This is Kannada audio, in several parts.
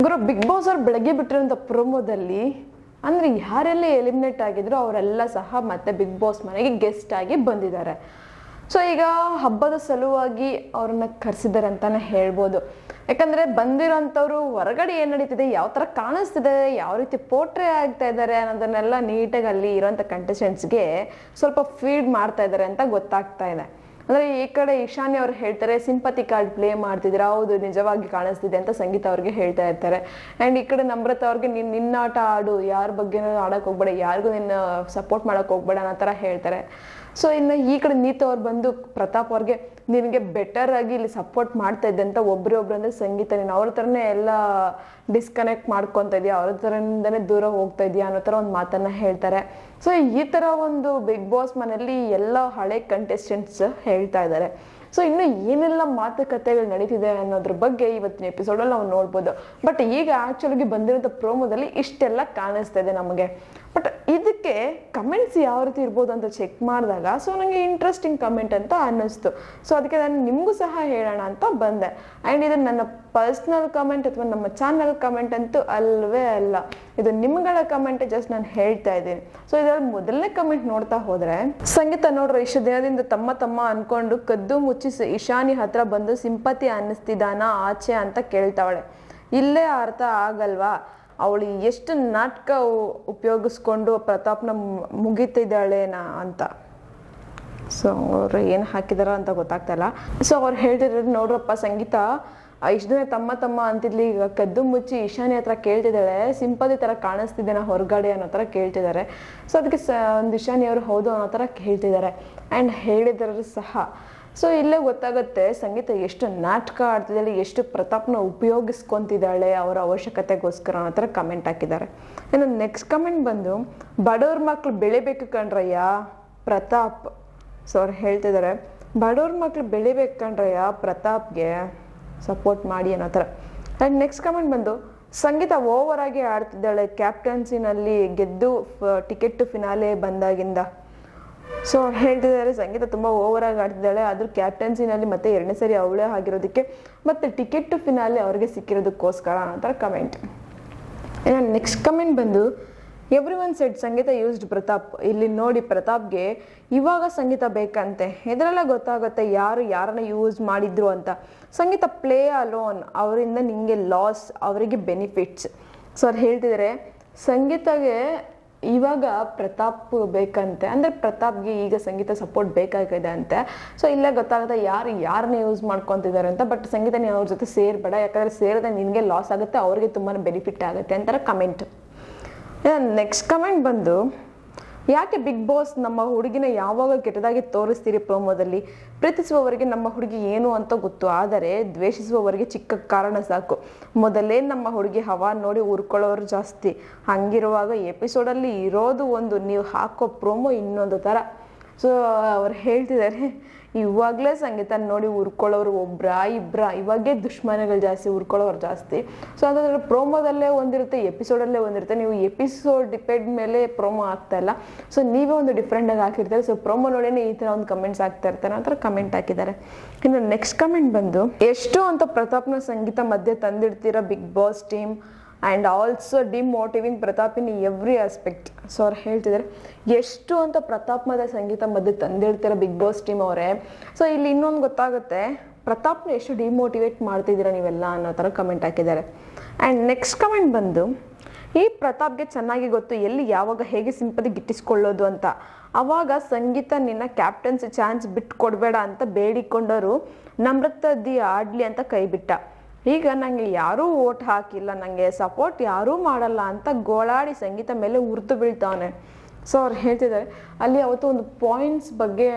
ಗುರು ಬಿಗ್ ಬಾಸ್ ಅವ್ರು ಬೆಳಗ್ಗೆ ಬಿಟ್ಟಿರೋಂಥ ಪ್ರೋಮೋದಲ್ಲಿ ಅಂದರೆ ಯಾರೆಲ್ಲ ಎಲಿಮಿನೇಟ್ ಆಗಿದ್ರು ಅವರೆಲ್ಲ ಸಹ ಮತ್ತೆ ಬಿಗ್ ಬಾಸ್ ಮನೆಗೆ ಗೆಸ್ಟ್ ಆಗಿ ಬಂದಿದ್ದಾರೆ. ಸೊ ಈಗ ಹಬ್ಬದ ಸಲುವಾಗಿ ಅವ್ರನ್ನ ಕರೆಸಿದ್ದಾರೆ ಅಂತಲೇ ಹೇಳ್ಬೋದು. ಯಾಕಂದರೆ ಬಂದಿರೋಂಥವ್ರು ಹೊರಗಡೆ ಏನು ನಡೀತಿದೆ, ಯಾವ ಥರ ಕಾಣಿಸ್ತಿದೆ, ಯಾವ ರೀತಿ ಪೋರ್ಟ್ರೇ ಆಗ್ತಾ ಇದ್ದಾರೆ ಅನ್ನೋದನ್ನೆಲ್ಲ ನೀಟಾಗಿ ಅಲ್ಲಿ ಇರೋಂಥ ಕಂಟೆಸ್ಟೆಂಟ್ಸ್ಗೆ ಸ್ವಲ್ಪ ಫೀಡ್ ಮಾಡ್ತಾ ಇದ್ದಾರೆ ಅಂತ ಗೊತ್ತಾಗ್ತಾ ಇದೆ. ಅಂದರೆ ಈ ಕಡೆ ಈಶಾನ್ಯ ಅವ್ರು ಹೇಳ್ತಾರೆ ಸಿಂಪತಿ ಕಾರ್ಡ್ ಪ್ಲೇ ಮಾಡ್ತಿದ್ದೀರಾ, ಹೌದು ನಿಜವಾಗಿ ಕಾಣಿಸ್ತಿದೆ ಅಂತ ಸಂಗೀತ ಅವ್ರಿಗೆ ಹೇಳ್ತಾ ಇರ್ತಾರೆ. ಆ್ಯಂಡ್ ಈ ಕಡೆ ನಮ್ರತ ಅವ್ರಿಗೆ ನಿನ್ನ ಆಟ ಆಡು, ಯಾರ ಬಗ್ಗೆನೂ ಆಡೋಕೆ ಹೋಗ್ಬೇಡ, ಯಾರಿಗೂ ನಿನ್ನ ಸಪೋರ್ಟ್ ಮಾಡೋಕೆ ಹೋಗ್ಬೇಡ ಅನ್ನೋ ಥರ ಹೇಳ್ತಾರೆ. ಸೊ ಇನ್ನು ಈ ಕಡೆ ನೀತು ಅವ್ರು ಬಂದು ಪ್ರತಾಪ್ ಅವ್ರಿಗೆ ನಿನಗೆ ಬೆಟರ್ ಆಗಿ ಇಲ್ಲಿ ಸಪೋರ್ಟ್ ಮಾಡ್ತಾ ಇದ್ದೆ ಅಂತ ಒಬ್ಬರೊಬ್ರು ಅಂದರೆ ಸಂಗೀತ ನೀನು ಅವ್ರ ಥರನೇ ಎಲ್ಲ ಡಿಸ್ಕನೆಕ್ಟ್ ಮಾಡ್ಕೊತಾ ಇದೆಯಾ, ಅವ್ರ ಥರದಿಂದನೇ ದೂರ ಹೋಗ್ತಾ ಇದೆಯಾ ಅನ್ನೋ ಥರ ಒಂದು ಮಾತನ್ನು ಹೇಳ್ತಾರೆ. ಸೊ ಈ ಥರ ಒಂದು ಬಿಗ್ ಬಾಸ್ ಮನೆಯಲ್ಲಿ ಎಲ್ಲ ಹಳೆ ಕಂಟೆಸ್ಟೆಂಟ್ಸ್ ಹೇಳ್ತಾ ಇದ್ದಾರೆ. ಸೊ ಇನ್ನು ಏನೆಲ್ಲ ಮಾತುಕತೆಗಳು ನಡೀತಿದೆ ಅನ್ನೋದ್ರ ಬಗ್ಗೆ ಇವತ್ತಿನ ಎಪಿಸೋಡಲ್ಲಿ ನಾವು ನೋಡ್ಬೋದು. ಬಟ್ ಈಗ ಆ್ಯಕ್ಚುಲಾಗಿ ಬಂದಿರೋಂಥ ಪ್ರೋಮೋದಲ್ಲಿ ಇಷ್ಟೆಲ್ಲ ಕಾಣಿಸ್ತಾ ಇದೆ ನಮಗೆ. ಬಟ್ ಇದಕ್ಕೆ ಕಮೆಂಟ್ಸ್ ಯಾವ ರೀತಿ ಇರ್ಬೋದು ಅಂತ ಚೆಕ್ ಮಾಡಿದಾಗ ಸೊ ನನಗೆ ಇಂಟ್ರೆಸ್ಟಿಂಗ್ ಕಮೆಂಟ್ ಅಂತ ಅನ್ನಿಸ್ತು. ಸೊ ಅದಕ್ಕೆ ನಾನು ನಿಮಗೂ ಸಹ ಹೇಳೋಣ ಅಂತ ಬಂದೆ. ಆ್ಯಂಡ್ ಇದು ನನ್ನ ಪರ್ಸ್ನಲ್ ಕಮೆಂಟ್ ಅಥವಾ ನಮ್ಮ ಚಾನಲ್ ಕಮೆಂಟ್ ಅಂತೂ ಅಲ್ವೇ ಅಲ್ಲ, ಇದು ನಿಮ್ಗಳ ಕಮೆಂಟ್, ಜಸ್ಟ್ ನಾನು ಹೇಳ್ತಾ ಇದ್ದೀನಿ. ಸೊ ಇದರಲ್ಲಿ ಮೊದಲನೇ ಕಮೆಂಟ್ ನೋಡ್ತಾ ಹೋದ್ರೆ, ಸಂಗೀತ ನೋಡ್ರಿ ಇಷ್ಟು ದಿನದಿಂದ ತಮ್ಮ ಅನ್ಕೊಂಡು ಕದ್ದು ಮುಚ್ಚಿ ಇಶಾನಿ ಹತ್ರ ಬಂದು ಸಿಂಪತಿ ಅನ್ನಿಸ್ತಿದ್ದಾನ ಆಚೆ ಅಂತ ಕೇಳ್ತಾವಳೆ. ಇಲ್ಲೇ ಅರ್ಥ ಆಗಲ್ವಾ ಅವಳು ಎಷ್ಟು ನಾಟಕ ಉಪಯೋಗಿಸ್ಕೊಂಡು ಪ್ರತಾಪ್ನ ಮುಗಿತಿದ್ದಾಳೇನಾ ಅಂತ. ಸೊ ಅವ್ರು ಏನು ಹಾಕಿದಾರ ಅಂತ ಗೊತ್ತಾಗ್ತಾ ಇಲ್ಲ. ಸೊ ಅವ್ರು ಹೇಳ್ತಿದ್ರು ನೋಡ್ರಪ್ಪ ಸಂಗೀತ ಇಷ್ಟು ದಿನ ತಮ್ಮ ಅಂತಿದ್ಲಿ, ಈಗ ಕದ್ದು ಮುಚ್ಚಿ ಈಶಾನಿ ಹತ್ರ ಕೇಳ್ತಿದ್ದಾಳೆ, ಸಿಂಪತಿ ಥರ ಕಾಣಿಸ್ತಿದ್ದೇನೆ ಹೊರಗಡೆ ಅನ್ನೋ ಥರ ಕೇಳ್ತಿದ್ದಾರೆ. ಸೊ ಅದಕ್ಕೆ ಒಂದು ಈಶಾನಿ ಅವರು ಹೌದು ಅನ್ನೋ ಥರ ಹೇಳ್ತಿದ್ದಾರೆ. ಆ್ಯಂಡ್ ಹೇಳಿದ್ರು ಸಹ. ಸೊ ಇಲ್ಲೇ ಗೊತ್ತಾಗುತ್ತೆ ಸಂಗೀತ ಎಷ್ಟು ನಾಟಕ ಆಡ್ತಿದ್ದಾಳೆ, ಎಷ್ಟು ಪ್ರತಾಪ್ನ ಉಪಯೋಗಿಸ್ಕೊತಿದ್ದಾಳೆ ಅವರ ಅವಶ್ಯಕತೆಗೋಸ್ಕರ ಅನ್ನೋ ಥರ ಕಮೆಂಟ್ ಹಾಕಿದ್ದಾರೆ. ಇನ್ನು ನೆಕ್ಸ್ಟ್ ಕಮೆಂಟ್ ಬಂದು, ಬಡವ್ರ ಮಕ್ಳು ಬೆಳಿಬೇಕು ಕಣ್ರಯ್ಯ ಪ್ರತಾಪ್. ಸೊ ಅವ್ರು ಹೇಳ್ತಿದ್ದಾರೆ ಬಡವ್ರ ಮಕ್ಳು ಬೆಳಿಬೇಕು ಕಣ್ರಯ್ಯ ಪ್ರತಾಪ್ಗೆ ಸಪೋರ್ಟ್ ಮಾಡಿ ಅನ್ನೋ ಥರ. ಆ್ಯಂಡ್ ನೆಕ್ಸ್ಟ್ ಕಮೆಂಟ್ ಬಂದು, ಸಂಗೀತ ಓವರ್ ಆಗಿ ಆಡ್ತಿದ್ದಾಳೆ ಕ್ಯಾಪ್ಟನ್ಸಿನಲ್ಲಿ ಗೆದ್ದು ಟಿಕೆಟ್ ಟು ಫಿನಾಲೆ ಬಂದಾಗಿಂದ. ಸೊ ಹೇಳ್ತಿದ್ದಾರೆ ಸಂಗೀತ ತುಂಬ ಓವರ್ ಆಗಿ ಆಡ್ತಿದ್ದಾಳೆ, ಅದ್ರ ಕ್ಯಾಪ್ಟನ್ಸಿನಲ್ಲಿ ಮತ್ತೆ 2ನೇ ಸರಿ ಅವಳೇ ಆಗಿರೋದಕ್ಕೆ ಮತ್ತೆ ಟಿಕೆಟ್ ಟು ಫಿನಾಲೆ ಅವ್ರಿಗೆ ಸಿಕ್ಕಿರೋದಕ್ಕೋಸ್ಕರ ಅನ್ನೋ ಥರ ಕಮೆಂಟ್. ನೆಕ್ಸ್ಟ್ ಕಮೆಂಟ್ ಬಂದು, ಎವ್ರಿ ಒನ್ ಸೆಡ್ ಸಂಗೀತ ಯೂಸ್ಡ್ ಪ್ರತಾಪ್. ಇಲ್ಲಿ ನೋಡಿ ಪ್ರತಾಪ್ಗೆ ಇವಾಗ ಸಂಗೀತ ಬೇಕಂತೆ. ಇದರೆಲ್ಲ ಗೊತ್ತಾಗುತ್ತೆ ಯಾರು ಯಾರನ್ನ ಯೂಸ್ ಮಾಡಿದ್ರು ಅಂತ. ಸಂಗೀತ ಪ್ಲೇ ಅಲೋನ್, ಅವರಿಂದ ನಿಮಗೆ ಲಾಸ್, ಅವರಿಗೆ ಬೆನಿಫಿಟ್ಸ್. ಸೊ ಅವ್ರು ಹೇಳ್ತಿದ್ದಾರೆ ಸಂಗೀತಗೆ ಇವಾಗ ಪ್ರತಾಪ್ ಬೇಕಂತೆ, ಅಂದರೆ ಪ್ರತಾಪ್ಗೆ ಈಗ ಸಂಗೀತ ಸಪೋರ್ಟ್ ಬೇಕಾಗಿದೆ ಅಂತೆ. ಸೊ ಇಲ್ಲೇ ಗೊತ್ತಾಗುತ್ತೆ ಯಾರನ್ನ ಯೂಸ್ ಮಾಡ್ಕೊತಿದ್ದಾರೆ ಅಂತ. ಬಟ್ ಸಂಗೀತ ನೀನು ಅವ್ರ ಜೊತೆ ಸೇರಬೇಡ, ಯಾಕಂದರೆ ಸೇರಿದ್ರೆ ನಿನಗೆ ಲಾಸ್ ಆಗುತ್ತೆ, ಅವ್ರಿಗೆ ತುಂಬಾ ಬೆನಿಫಿಟ್ ಆಗುತ್ತೆ ಅಂತಾರೆ ಕಮೆಂಟ್. ನೆಕ್ಸ್ಟ್ ಕಮೆಂಟ್ ಬಂದು, ಯಾಕೆ ಬಿಗ್ ಬಾಸ್ ನಮ್ಮ ಹುಡುಗಿನ ಯಾವಾಗ ಕೆಟ್ಟದಾಗಿ ತೋರಿಸ್ತೀರಿ ಪ್ರೋಮೋದಲ್ಲಿ? ಪ್ರೀತಿಸುವವರಿಗೆ ನಮ್ಮ ಹುಡುಗಿ ಏನು ಅಂತ ಗೊತ್ತು, ಆದರೆ ದ್ವೇಷಿಸುವವರಿಗೆ ಚಿಕ್ಕ ಕಾರಣ ಸಾಕು. ಮೊದಲೇ ನಮ್ಮ ಹುಡುಗಿ ಹವಾ ನೋಡಿ ಉರ್ಕೊಳ್ಳೋರು ಜಾಸ್ತಿ. ಹಂಗಿರುವಾಗ ಎಪಿಸೋಡಲ್ಲಿ ಇರೋದು ಒಂದು, ನೀವು ಹಾಕೋ ಪ್ರೋಮೋ ಇನ್ನೊಂದು ಥರ. ಸೊ ಅವ್ರು ಹೇಳ್ತಿದ್ದಾರೆ ಇವಾಗಲೇ ಸಂಗೀತ ನೋಡಿ ಉರ್ಕೊಳ್ಳೋರು ಇಬ್ಬರ ಇವಾಗೇ ದುಶ್ಮನಗಳು ಜಾಸ್ತಿ, ಉರ್ಕೊಳ್ಳೋರು ಜಾಸ್ತಿ. ಸೊ ಅದಾದ್ರೆ ಪ್ರೋಮೋದಲ್ಲೇ ಒಂದಿರುತ್ತೆ, ಎಪಿಸೋಡಲ್ಲೇ ಒಂದಿರುತ್ತೆ. ನೀವು ಎಪಿಸೋಡ್ ಡಿಪೆಂಡ್ ಮೇಲೆ ಪ್ರೋಮೋ ಆಗ್ತಾ ಇಲ್ಲ. ಸೊ ನೀವೇ ಒಂದು ಡಿಫ್ರೆಂಟಾಗಿ ಹಾಕಿರ್ತಾರೆ. ಸೊ ಪ್ರೋಮೋ ನೋಡೇನೆ ಈ ಥರ ಒಂದು ಕಮೆಂಟ್ಸ್ ಆಗ್ತಾ ಇರ್ತಾರೆ ಆ ಥರ ಕಮೆಂಟ್ ಹಾಕಿದ್ದಾರೆ. ಇನ್ನು ನೆಕ್ಸ್ಟ್ ಕಮೆಂಟ್ ಬಂದು, ಎಷ್ಟು ಅಂತ ಪ್ರತಾಪ್ನ ಸಂಗೀತ ಮಧ್ಯೆ ತಂದಿಡ್ತೀರಾ Bigg Boss team and also demotivating Pratap in every aspect. So ಅವ್ರು ಹೇಳ್ತಿದ್ದಾರೆ ಎಷ್ಟು ಅಂತ ಪ್ರತಾಪ್ ಮತ್ತು ಸಂಗೀತ ಮಧ್ಯೆ ತಂದಿಡ್ತೀರ ಬಿಗ್ ಬಾಸ್ ಟೀಮ್ ಅವರೇ. ಸೊ ಇಲ್ಲಿ ಇನ್ನೊಂದು ಗೊತ್ತಾಗುತ್ತೆ, ಪ್ರತಾಪ್ನ ಎಷ್ಟು ಡಿಮೋಟಿವೇಟ್ ಮಾಡ್ತಿದ್ದೀರಾ ನೀವೆಲ್ಲ ಅನ್ನೋ ಥರ ಕಮೆಂಟ್ ಹಾಕಿದ್ದಾರೆ. ಆ್ಯಂಡ್ ನೆಕ್ಸ್ಟ್ ಕಮೆಂಟ್ ಬಂದು, ಈ ಪ್ರತಾಪ್ಗೆ ಚೆನ್ನಾಗಿ ಗೊತ್ತು ಎಲ್ಲಿ ಯಾವಾಗ ಹೇಗೆ ಸಿಂಪತಿ ಗಿಟ್ಟಿಸ್ಕೊಳ್ಳೋದು ಅಂತ. ಆವಾಗ ಸಂಗೀತ ನಿನ್ನ ಕ್ಯಾಪ್ಟನ್ಸಿ ಚಾನ್ಸ್ ಬಿಟ್ಟು ಕೊಡಬೇಡ ಅಂತ ಬೇಡಿಕೊಂಡರು, ನಮ್ರತದ್ದಿ ಆಡಲಿ ಅಂತ ಕೈ ಬಿಟ್ಟ. ಈಗ ನನಗೆ ಯಾರೂ ಓಟ್ ಹಾಕಿಲ್ಲ, ನನಗೆ ಸಪೋರ್ಟ್ ಯಾರೂ ಮಾಡಲ್ಲ ಅಂತ ಗೋಳಾಡಿ ಸಂಗೀತ ಮೇಲೆ ಉರಿದು ಬೀಳ್ತಾವನೆ. ಸೊ ಅವ್ರು ಹೇಳ್ತಿದ್ದಾರೆ ಅಲ್ಲಿ ಅವತ್ತು ಒಂದು ಪಾಯಿಂಟ್ಸ್ ಬಗ್ಗೆ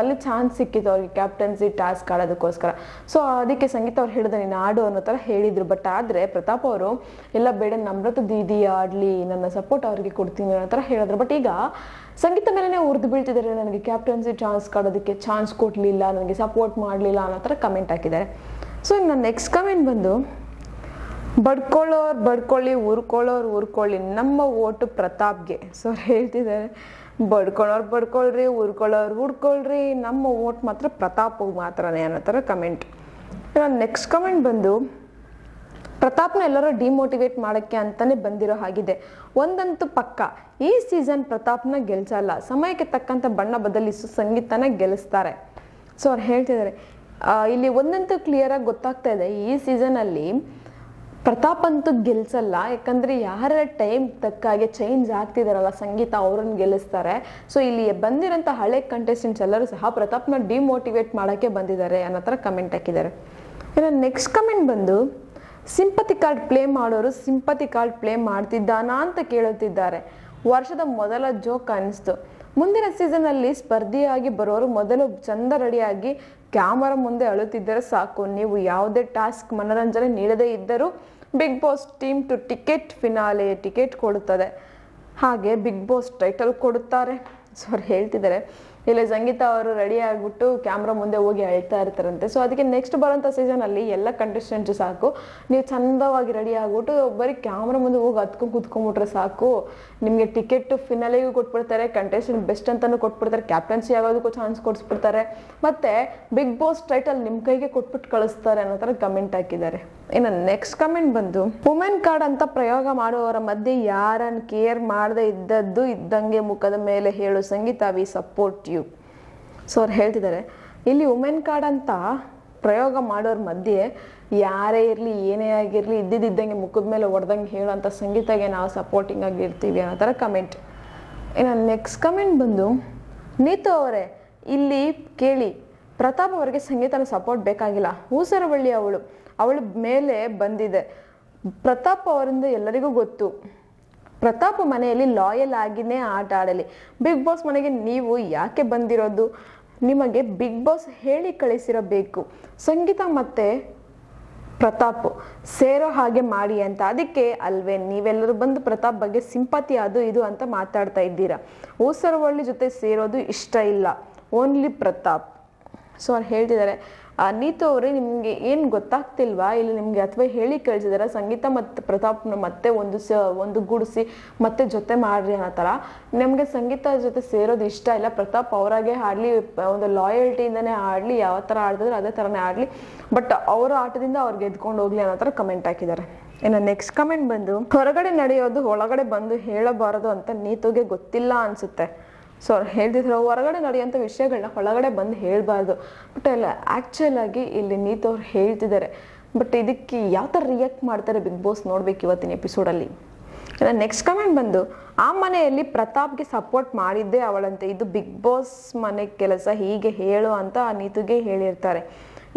ಅಲ್ಲಿ ಚಾನ್ಸ್ ಸಿಕ್ಕಿತ್ತು ಅವ್ರಿಗೆ ಕ್ಯಾಪ್ಟನ್ಸಿ ಟಾಸ್ಕ್ ಆಡೋದಕ್ಕೋಸ್ಕರ. ಸೊ ಅದಕ್ಕೆ ಸಂಗೀತ ಅವ್ರು ಹೇಳಿದ್ರು ನೀನು ಆಡು ಅನ್ನೋ ಥರ ಹೇಳಿದರು. ಬಟ್ ಆದರೆ ಪ್ರತಾಪ್ ಅವರು ಎಲ್ಲ ಬೇಡ ನಮ್ರತ ದೀದಿ ಆಡಲಿ, ನನ್ನ ಸಪೋರ್ಟ್ ಅವ್ರಿಗೆ ಕೊಡ್ತೀನಿ ಅನ್ನೋ ಥರ ಹೇಳಿದ್ರು. ಬಟ್ ಈಗ ಸಂಗೀತ ಮೇಲೇ ಉರಿದು ಬೀಳ್ತಿದ್ದಾರೆ, ನನಗೆ ಕ್ಯಾಪ್ಟನ್ಸಿ ಟಾಸ್ಕ್ ಆಡೋದಕ್ಕೆ ಚಾನ್ಸ್ ಕೊಡಲಿಲ್ಲ, ನನಗೆ ಸಪೋರ್ಟ್ ಮಾಡಲಿಲ್ಲ ಅನ್ನೋ ಥರ ಕಮೆಂಟ್ ಹಾಕಿದ್ದಾರೆ. ಸೊ ಇನ್ನು ನೆಕ್ಸ್ಟ್ ಕಮೆಂಟ್ ಬಂದು, ಬಡ್ಕೊಳ್ಳಿ ಉರ್ಕೊಳ್ಳಿ ನಮ್ಮ ಓಟು ಪ್ರತಾಪ್ಗೆ. ಸೊ ಹೇಳ್ತಿದ್ದಾರೆ ಬಡ್ಕೊಳ್ರಿ ಉರ್ಕೊಳ್ರಿ ನಮ್ಮ ಓಟ್ ಮಾತ್ರ ಪ್ರತಾಪ್ ಮಾತ್ರನೇ ಅನ್ನೋ ಥರ ಕಮೆಂಟ್. ನೆಕ್ಸ್ಟ್ ಕಮೆಂಟ್ ಬಂದು, ಪ್ರತಾಪ್ನ ಎಲ್ಲರೂ ಡಿಮೋಟಿವೇಟ್ ಮಾಡೋಕ್ಕೆ ಅಂತಾನೆ ಬಂದಿರೋ ಹಾಗಿದೆ. ಒಂದಂತೂ ಪಕ್ಕ, ಈ ಸೀಸನ್ ಪ್ರತಾಪ್ನ ಗೆಲ್ಸಲ್ಲ, ಸಮಯಕ್ಕೆ ತಕ್ಕಂಥ ಬಣ್ಣ ಬದಲಿಸು ಸಂಗೀತನ ಗೆಲ್ಲಿಸ್ತಾರೆ. ಸೊ ಅವ್ರು ಹೇಳ್ತಿದ್ದಾರೆ, ಇಲ್ಲಿ ಒಂದಂತೂ ಕ್ಲಿಯರ್ ಆಗಿ ಗೊತ್ತಾಗ್ತಾ ಇದೆ, ಈ ಸೀಸನಲ್ಲಿ ಪ್ರತಾಪ್ ಅಂತೂ ಗೆಲ್ಸಲ್ಲ. ಯಾಕಂದ್ರೆ ಯಾರ ಟೈಮ್ ತಕ್ಕಾಗೆ ಚೇಂಜ್ ಆಗ್ತಿದಾರಲ್ಲ ಸಂಗೀತ, ಅವ್ರನ್ನ ಗೆಲ್ಲಿಸ್ತಾರೆ. ಸೊ ಇಲ್ಲಿ ಬಂದಿರೋಂಥ ಹಳೆ ಕಂಟೆಸ್ಟೆಂಟ್ಸ್ ಎಲ್ಲರೂ ಸಹ ಪ್ರತಾಪ್ನ ಡಿಮೋಟಿವೇಟ್ ಮಾಡೋಕ್ಕೆ ಬಂದಿದ್ದಾರೆ ಅನ್ನೋ ಥರ ಕಮೆಂಟ್ ಹಾಕಿದ್ದಾರೆ. ಇನ್ನು ನೆಕ್ಸ್ಟ್ ಕಮೆಂಟ್ ಬಂದು, ಸಿಂಪತಿ ಕಾರ್ಡ್ ಪ್ಲೇ ಮಾಡೋರು ಸಿಂಪತಿ ಕಾರ್ಡ್ ಪ್ಲೇ ಮಾಡ್ತಿದ್ದಾನಾ ಅಂತ ಕೇಳುತ್ತಿದ್ದಾರೆ. ವರ್ಷದ ಮೊದಲ ಜೋಕ್ ಅನಿಸ್ತು. ಮುಂದಿನ ಸೀಸನಲ್ಲಿ ಸ್ಪರ್ಧಿಯಾಗಿ ಬರೋರು ಮೊದಲು ಚಂದ ರೆಡಿಯಾಗಿ ಕ್ಯಾಮರಾ ಮುಂದೆ ಅಳುತ್ತಿದ್ದರೆ ಸಾಕು. ನೀವು ಯಾವುದೇ ಟಾಸ್ಕ್ ಮನೋರಂಜನೆ ನೀಡದೇ ಇದ್ದರೂ Bigg Boss team to ticket finale ticket ಕೊಡುತ್ತದೆ, ಹಾಗೆ ಬಿಗ್ ಬಾಸ್ ಟೈಟಲ್ ಕೊಡುತ್ತಾರೆ. ಸೊ ಅವ್ರು ಹೇಳ್ತಿದ್ದಾರೆ, ಇಲ್ಲಿ ಸಂಗೀತ ಅವರು ರೆಡಿ ಆಗಿಬಿಟ್ಟು ಕ್ಯಾಮ್ರಾ ಮುಂದೆ ಹೋಗಿ ಅಳ್ತಾ ಇರ್ತಾರಂತೆ. ಸೊ ಅದಕ್ಕೆ ನೆಕ್ಸ್ಟ್ ಬರೋಂಥ ಸೀಸನಲ್ಲಿ ಎಲ್ಲ ಕಂಟೆಸ್ಟೆಂಟ್ಸು ಸಾಕು, ನೀವು ಚಂದವಾಗಿ ರೆಡಿ ಆಗಿಬಿಟ್ಟು ಬರೀ ಕ್ಯಾಮ್ರಾ ಮುಂದೆ ಹೋಗಿ ಹತ್ಕೊಂಡು ಕೂತ್ಕೊಂಡ್ಬಿಟ್ರೆ ಸಾಕು, ನಿಮಗೆ ಟಿಕೆಟ್ ಫಿನಾಲೆಗೂ ಕೊಟ್ಬಿಡ್ತಾರೆ, ಕಂಟೆಸ್ಟೆಂಟ್ ಬೆಸ್ಟ್ ಅಂತಲೂ ಕೊಟ್ಬಿಡ್ತಾರೆ, ಕ್ಯಾಪ್ಟನ್ಸಿ ಆಗೋದಕ್ಕೂ ಚಾನ್ಸ್ ಕೊಡಿಸ್ಬಿಡ್ತಾರೆ, ಮತ್ತು ಬಿಗ್ ಬಾಸ್ ಟೈಟಲ್ ನಿಮ್ಮ ಕೈಗೆ ಕೊಟ್ಬಿಟ್ಟು ಕಳಿಸ್ತಾರೆ ಅನ್ನೋ ಥರ ಕಮೆಂಟ್ ಹಾಕಿದ್ದಾರೆ. ಇನ್ನು ನೆಕ್ಸ್ಟ್ ಕಮೆಂಟ್ ಬಂದು, ವುಮೆನ್ ಕಾರ್ಡ್ ಅಂತ ಪ್ರಯೋಗ ಮಾಡುವವರ ಮಧ್ಯೆ ಯಾರನ್ನು ಕೇರ್ ಮಾಡದೆ ಇದ್ದದ್ದು ಇದ್ದಂಗೆ ಮುಖದ ಮೇಲೆ ಹೇಳು ಸಂಗೀತ, ವಿ ಸಪೋರ್ಟ್ ಯು. ಸೊ ಅವ್ರು ಹೇಳ್ತಿದ್ದಾರೆ, ಇಲ್ಲಿ ವುಮೆನ್ ಕಾರ್ಡ್ ಅಂತ ಪ್ರಯೋಗ ಮಾಡೋರ ಮಧ್ಯೆ ಯಾರೇ ಇರಲಿ ಏನೇ ಆಗಿರಲಿ ಇದ್ದಿದ್ದಂಗೆ ಮುಖದ ಮೇಲೆ ಹೊಡೆದಂಗೆ ಹೇಳೋಂಥ ಸಂಗೀತಗೆ ನಾವು ಸಪೋರ್ಟಿಂಗ್ ಆಗಿ ಇರ್ತೀವಿ ಅನ್ನೋ ಥರ ಕಮೆಂಟ್. ಇನ್ನು ನೆಕ್ಸ್ಟ್ ಕಮೆಂಟ್ ಬಂದು, ನೀತು ಅವರೇ ಇಲ್ಲಿ ಕೇಳಿ, ಪ್ರತಾಪ್ ಅವರಿಗೆ ಸಂಗೀತನ ಸಪೋರ್ಟ್ ಬೇಕಾಗಿಲ್ಲ, ಊಸರವಳ್ಳಿ ಅವಳ ಮೇಲೆ ಬಂದಿದೆ. ಪ್ರತಾಪ್ ಅವರಿಂದ ಎಲ್ಲರಿಗೂ ಗೊತ್ತು, ಪ್ರತಾಪ್ ಮನೆಯಲ್ಲಿ ಲಾಯಲ್ ಆಗಿನೇ ಆಟ ಆಡಲಿ. ಬಿಗ್ ಬಾಸ್ ಮನೆಗೆ ನೀವು ಯಾಕೆ ಬಂದಿರೋದು? ನಿಮಗೆ ಬಿಗ್ ಬಾಸ್ ಹೇಳಿ ಕಳಿಸಿರಬೇಕು, ಸಂಗೀತ ಮತ್ತೆ ಪ್ರತಾಪ್ ಸೇರೋ ಹಾಗೆ ಮಾಡಿ ಅಂತ. ಅದಕ್ಕೆ ಅಲ್ವೇ ನೀವೆಲ್ಲರೂ ಬಂದು ಪ್ರತಾಪ್ ಬಗ್ಗೆ ಸಿಂಪತಿ ಅದು ಇದು ಅಂತ ಮಾತಾಡ್ತಾ ಇದ್ದೀರಾ. ಊಸರವಳ್ಳಿ ಜೊತೆ ಸೇರೋದು ಇಷ್ಟ ಇಲ್ಲ, ಓನ್ಲಿ ಪ್ರತಾಪ್. ಸೊ ಅವ್ರು ಹೇಳ್ತಿದ್ದಾರೆ, ನೀತು ಅವರೇ ನಿಮಗೆ ಏನು ಗೊತ್ತಾಗ್ತಿಲ್ವಾ ಇಲ್ಲಿ ನಿಮಗೆ, ಅಥವಾ ಹೇಳಿ ಕಳಿಸಿದಾರೆ ಸಂಗೀತ ಮತ್ತು ಪ್ರತಾಪ್ನ ಮತ್ತೆ ಒಂದು ಗೂಡಿಸಿ ಮತ್ತೆ ಜೊತೆ ಮಾಡ್ರಿ ಅನ್ನೋ ಥರ. ನಮಗೆ ಸಂಗೀತ ಜೊತೆ ಸೇರೋದು ಇಷ್ಟ ಇಲ್ಲ, ಪ್ರತಾಪ್ ಅವರಾಗೆ ಆಡಲಿ, ಒಂದು ಲಾಯಲ್ಟಿಯಿಂದನೇ ಆಡಲಿ, ಯಾವ ಥರ ಆಡಿದ್ರೆ ಅದೇ ಥರನೇ ಆಡಲಿ, ಬಟ್ ಅವರ ಆಟದಿಂದ ಅವ್ರಿಗೆ ಎದ್ಕೊಂಡು ಹೋಗ್ಲಿ ಅನ್ನೋ ಥರ ಕಮೆಂಟ್ ಹಾಕಿದ್ದಾರೆ. ಇನ್ನು ನೆಕ್ಸ್ಟ್ ಕಮೆಂಟ್ ಬಂದು, ಹೊರಗಡೆ ನಡೆಯೋದು ಒಳಗಡೆ ಬಂದು ಹೇಳಬಾರದು ಅಂತ ನೀತುಗೆ ಗೊತ್ತಿಲ್ಲ ಅನಿಸುತ್ತೆ. ಸೊ ಅವ್ರು ಹೇಳ್ತಿದ್ರು, ಹೊರಗಡೆ ನಡೆಯುವಂಥ ವಿಷಯಗಳನ್ನ ಒಳಗಡೆ ಬಂದು ಹೇಳಬಾರ್ದು, ಬಟ್ ಎಲ್ಲ ಆ್ಯಕ್ಚುಲ್ ಆಗಿ ಇಲ್ಲಿ ನೀತು ಅವ್ರು ಹೇಳ್ತಿದ್ದಾರೆ. ಬಟ್ ಇದಕ್ಕೆ ಯಾವ ಥರ ರಿಯಾಕ್ಟ್ ಮಾಡ್ತಾರೆ ಬಿಗ್ ಬಾಸ್ ನೋಡ್ಬೇಕು ಇವತ್ತಿನ ಎಪಿಸೋಡಲ್ಲಿ. ನೆಕ್ಸ್ಟ್ ಕಮೆಂಟ್ ಬಂದು, ಆ ಮನೆಯಲ್ಲಿ ಪ್ರತಾಪ್ಗೆ ಸಪೋರ್ಟ್ ಮಾಡಿದ್ದೇ ಅವಳಂತೆ, ಇದು ಬಿಗ್ ಬಾಸ್ ಮನೆ ಕೆಲಸ, ಹೀಗೆ ಹೇಳು ಅಂತ ಆ ನೀತುಗೆ ಹೇಳಿರ್ತಾರೆ.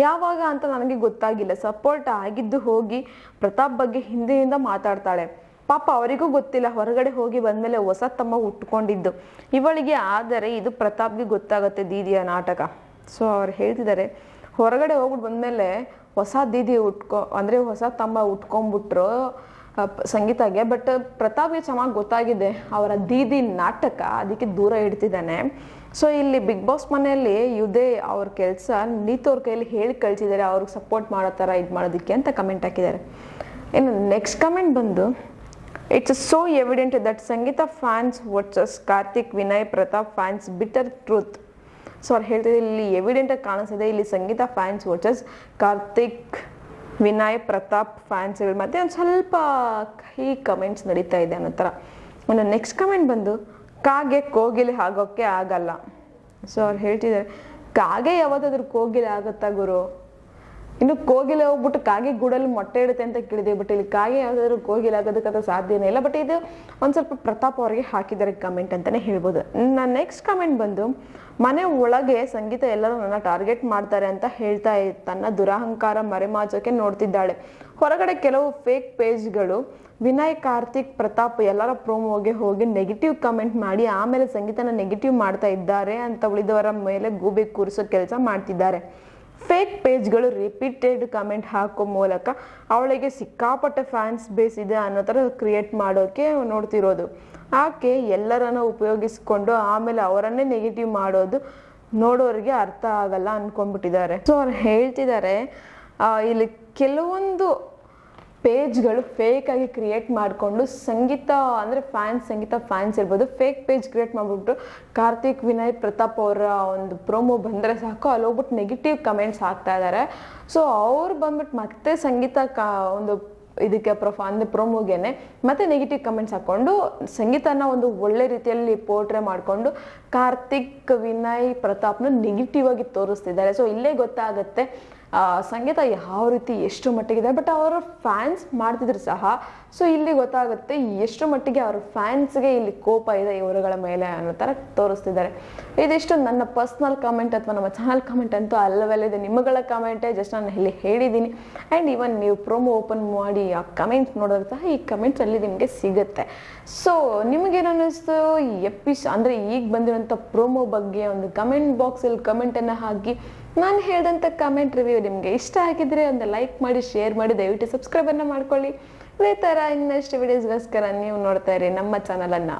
ಯಾವಾಗ ಅಂತ ನನಗೆ ಗೊತ್ತಾಗಿಲ್ಲ, ಸಪೋರ್ಟ್ ಆಗಿದ್ದು ಹೋಗಿ ಪ್ರತಾಪ್ ಬಗ್ಗೆ ಹಿಂದಿನಿಂದ ಮಾತಾಡ್ತಾಳೆ. ಪಾಪ ಅವರಿಗೂ ಗೊತ್ತಿಲ್ಲ, ಹೊರಗಡೆ ಹೋಗಿ ಬಂದಮೇಲೆ ಹೊಸ ತಮ್ಮ ಉಟ್ಕೊಂಡಿದ್ದು ಇವಳಿಗೆ, ಆದರೆ ಇದು ಪ್ರತಾಪ್ಗೆ ಗೊತ್ತಾಗುತ್ತೆ ದೀದಿಯ ನಾಟಕ. ಸೊ ಅವ್ರು ಹೇಳ್ತಿದ್ದಾರೆ, ಹೊರಗಡೆ ಹೋಗ್ಬಿಟ್ಟು ಬಂದಮೇಲೆ ಹೊಸ ದೀದಿ ಅಂದರೆ ಹೊಸ ತಮ್ಮ ಉಟ್ಕೊಂಡ್ಬಿಟ್ರು ಸಂಗೀತಾಗೆ, ಬಟ್ ಪ್ರತಾಪ್ಗೆ ಚೆನ್ನಾಗಿ ಗೊತ್ತಾಗಿದೆ ಅವರ ದೀದಿ ನಾಟಕ, ಅದಕ್ಕೆ ದೂರ ಇಡ್ತಿದ್ದಾನೆ. ಸೊ ಇಲ್ಲಿ ಬಿಗ್ ಬಾಸ್ ಮನೆಯಲ್ಲಿ ಇದೇ ಅವ್ರ ಕೆಲಸ, ನೀತು ಅವ್ರ ಕೈಯಲ್ಲಿ ಹೇಳಿ ಕಳಿಸಿದ್ದಾರೆ ಅವ್ರಿಗೆ ಸಪೋರ್ಟ್ ಮಾಡೋ ಥರ ಇದು ಮಾಡೋದಕ್ಕೆ ಅಂತ ಕಮೆಂಟ್ ಹಾಕಿದ್ದಾರೆ. ಇನ್ನು ನೆಕ್ಸ್ಟ್ ಕಮೆಂಟ್ ಬಂದು, It's so evident that Sangeeta fans versus Karthik, Vinay, Pratap fans bitter truth. So ಅವ್ರು ಹೇಳ್ತಿದ್ರೆ ಇಲ್ಲಿ ಎವಿಡೆಂಟ್ ಆಗಿ ಕಾಣಿಸ್ತಿದೆ, ಇಲ್ಲಿ ಸಂಗೀತ ಫ್ಯಾನ್ಸ್ ವರ್ಸಸ್ ಕಾರ್ತಿಕ್, ವಿನಯ್, ಪ್ರತಾಪ್ ಫ್ಯಾನ್ಸ್ಗಳು ಮತ್ತೆ ಒಂದು ಸ್ವಲ್ಪ ಈ ಕಮೆಂಟ್ಸ್ ನಡೀತಾ ಇದೆ ಅನ್ನೋ ಥರ. ಒಂದು ನೆಕ್ಸ್ಟ್ ಕಮೆಂಟ್ ಬಂದು, ಕಾಗೆ ಕೋಗಿಲೆ ಆಗೋಕ್ಕೆ ಆಗಲ್ಲ. ಸೊ ಅವ್ರು ಹೇಳ್ತಿದ್ದಾರೆ, ಕಾಗೆ ಯಾವತ್ತಾದ್ರೂ ಕೋಗಿಲೆ ಆಗುತ್ತಾ ಗುರು? ಇನ್ನು ಕೋಗಿಲೆ ಹೋಗ್ಬಿಟ್ಟು ಕಾಗೆ ಗೂಡಲ್ಲಿ ಮೊಟ್ಟೆ ಇಡುತ್ತೆ ಅಂತ ಕೇಳಿದೆ, ಬಟ್ ಇಲ್ಲಿ ಕಾಗೆ ಯಾವುದಾದ್ರು ಕೋಗಿಲೆ ಆಗೋದಕ್ಕಂತ ಸಾಧ್ಯನೇ ಇಲ್ಲ. ಬಟ್ ಇದು ಒಂದು ಸ್ವಲ್ಪ ಪ್ರತಾಪ್ ಅವರಿಗೆ ಹಾಕಿದ್ದಾರೆ ಕಮೆಂಟ್ ಅಂತಲೇ ಹೇಳ್ಬೋದು. ನನ್ನ ನೆಕ್ಸ್ಟ್ ಕಮೆಂಟ್ ಬಂದು, ಮನೆ ಒಳಗೆ ಸಂಗೀತ ಎಲ್ಲರೂ ನನ್ನ ಟಾರ್ಗೆಟ್ ಮಾಡ್ತಾರೆ ಅಂತ ಹೇಳ್ತಾ ತನ್ನ ದುರಹಂಕಾರ ಮರೆಮಾಚೋಕೆ ನೋಡ್ತಿದ್ದಾಳೆ. ಹೊರಗಡೆ ಕೆಲವು ಫೇಕ್ ಪೇಜ್ಗಳು ವಿನಯ್, ಕಾರ್ತಿಕ್, ಪ್ರತಾಪ್ ಎಲ್ಲರ ಪ್ರೋಮೋಗೆ ಹೋಗಿ ನೆಗೆಟಿವ್ ಕಮೆಂಟ್ ಮಾಡಿ ಆಮೇಲೆ ಸಂಗೀತನ ನೆಗೆಟಿವ್ ಮಾಡ್ತಾ ಇದ್ದಾರೆ ಅಂತ ಉಳಿದವರ ಮೇಲೆ ಗೂಬೆ ಕೂರಿಸೋ ಕೆಲಸ ಮಾಡ್ತಿದ್ದಾರೆ. ಫೇಕ್ ಪೇಜ್ಗಳು ರಿಪೀಟೆಡ್ ಕಮೆಂಟ್ ಹಾಕೋ ಮೂಲಕ ಅವಳಿಗೆ ಸಿಕ್ಕಾಪಟ್ಟೆ ಫ್ಯಾನ್ಸ್ ಬೇಸ್ ಇದೆ ಅನ್ನೋ ಥರ ಕ್ರಿಯೇಟ್ ಮಾಡೋಕೆ ನೋಡ್ತಿರೋದು. ಆಕೆ ಎಲ್ಲರನ್ನ ಉಪಯೋಗಿಸ್ಕೊಂಡು ಆಮೇಲೆ ಅವರನ್ನೇ ನೆಗೆಟಿವ್ ಮಾಡೋದು ನೋಡೋರಿಗೆ ಅರ್ಥ ಆಗಲ್ಲ ಅನ್ಕೊಂಡ್ಬಿಟ್ಟಿದ್ದಾರೆ. ಸೊ ಅವ್ರು ಹೇಳ್ತಿದ್ದಾರೆ, ಇಲ್ಲಿ ಕೆಲವೊಂದು ಪೇಜ್ಗಳು ಫೇಕ್ ಆಗಿ ಕ್ರಿಯೇಟ್ ಮಾಡಿಕೊಂಡು ಸಂಗೀತ ಅಂದರೆ ಸಂಗೀತ ಫ್ಯಾನ್ಸ್ ಇರ್ಬೋದು, ಫೇಕ್ ಪೇಜ್ ಕ್ರಿಯೇಟ್ ಮಾಡಿಬಿಟ್ಟು ಕಾರ್ತಿಕ್, ವಿನಯ್, ಪ್ರತಾಪ್ ಅವರ ಒಂದು ಪ್ರೋಮೋ ಬಂದರೆ ಸಾಕು ಅಲ್ಲಿ ಹೋಗ್ಬಿಟ್ಟು ನೆಗೆಟಿವ್ ಕಮೆಂಟ್ಸ್ ಹಾಕ್ತಾ ಇದ್ದಾರೆ. ಸೊ ಅವ್ರು ಬಂದ್ಬಿಟ್ಟು ಮತ್ತೆ ಸಂಗೀತ ಒಂದು ಇದಕ್ಕೆ ಅಂದರೆ ಪ್ರೊಮೋಗೆನೆ ಮತ್ತೆ ನೆಗೆಟಿವ್ ಕಮೆಂಟ್ಸ್ ಹಾಕೊಂಡು ಸಂಗೀತನ ಒಂದು ಒಳ್ಳೆ ರೀತಿಯಲ್ಲಿ ಪೋರ್ಟ್ರೆ ಮಾಡಿಕೊಂಡು ಕಾರ್ತಿಕ್, ವಿನಯ್, ಪ್ರತಾಪ್ನ ನೆಗೆಟಿವ್ ಆಗಿ ತೋರಿಸ್ತಿದ್ದಾರೆ. ಸೊ ಇಲ್ಲೇ ಗೊತ್ತಾಗುತ್ತೆ ಸಂಗೀತ ಯಾವ ರೀತಿ ಎಷ್ಟು ಮಟ್ಟಿಗಿದೆ. ಬಟ್ ಅವರ ಫ್ಯಾನ್ಸ್ ಮಾಡ್ತಿದ್ರು ಸಹ. ಸೊ ಇಲ್ಲಿ ಗೊತ್ತಾಗುತ್ತೆ ಎಷ್ಟು ಮಟ್ಟಿಗೆ ಅವ್ರ ಫ್ಯಾನ್ಸ್ಗೆ ಇಲ್ಲಿ ಕೋಪ ಇದೆ ಇವರುಗಳ ಮೇಲೆ ಅನ್ನೋ ಥರ ತೋರಿಸ್ತಿದ್ದಾರೆ. ಇದಿಷ್ಟು ನನ್ನ ಪರ್ಸ್ನಲ್ ಕಾಮೆಂಟ್ ಅಥವಾ ನಮ್ಮ ಚಾನಲ್ ಕಾಮೆಂಟ್ ಅಂತೂ ಅಲ್ಲವಲ್ಲ, ಇದೆ ನಿಮ್ಮಗಳ ಕಾಮೆಂಟೇ. ಜಸ್ಟ್ ನಾನು ಇಲ್ಲಿ ಹೇಳಿದ್ದೀನಿ. ಆ್ಯಂಡ್ ಇವನ್ ನೀವು ಪ್ರೋಮೋ ಓಪನ್ ಮಾಡಿ ಆ ಕಮೆಂಟ್ಸ್ ನೋಡಿದ್ರೆ ಸಹ ಈ ಕಮೆಂಟ್ಸಲ್ಲಿ ನಿಮಗೆ ಸಿಗುತ್ತೆ. ಸೊ ನಿಮಗೇನು ಅನ್ನಿಸ್ತು ಈ ಅಂದರೆ ಈಗ ಬಂದಿರೋಂಥ ಪ್ರೋಮೋ ಬಗ್ಗೆ ಒಂದು ಕಮೆಂಟ್ ಬಾಕ್ಸಲ್ಲಿ ಕಮೆಂಟನ್ನು ಹಾಕಿ. ನಾನು ಹೇಳಿದಂಥ ಕಮೆಂಟ್ ರಿವ್ಯೂ ನಿಮಗೆ ಇಷ್ಟ ಆಗಿದ್ರೆ ಒಂದು ಲೈಕ್ ಮಾಡಿ, ಶೇರ್ ಮಾಡಿ, ದಯವಿಟ್ಟು ಸಬ್ಸ್ಕ್ರೈಬನ್ನು ಮಾಡ್ಕೊಳ್ಳಿ. ಇದೇ ಥರ ಇನ್ನಷ್ಟು ವಿಡಿಯೋಸ್ಗೋಸ್ಕರ ನೀವು ನೋಡ್ತಾ ಇರಿ ನಮ್ಮ ಚಾನಲನ್ನು.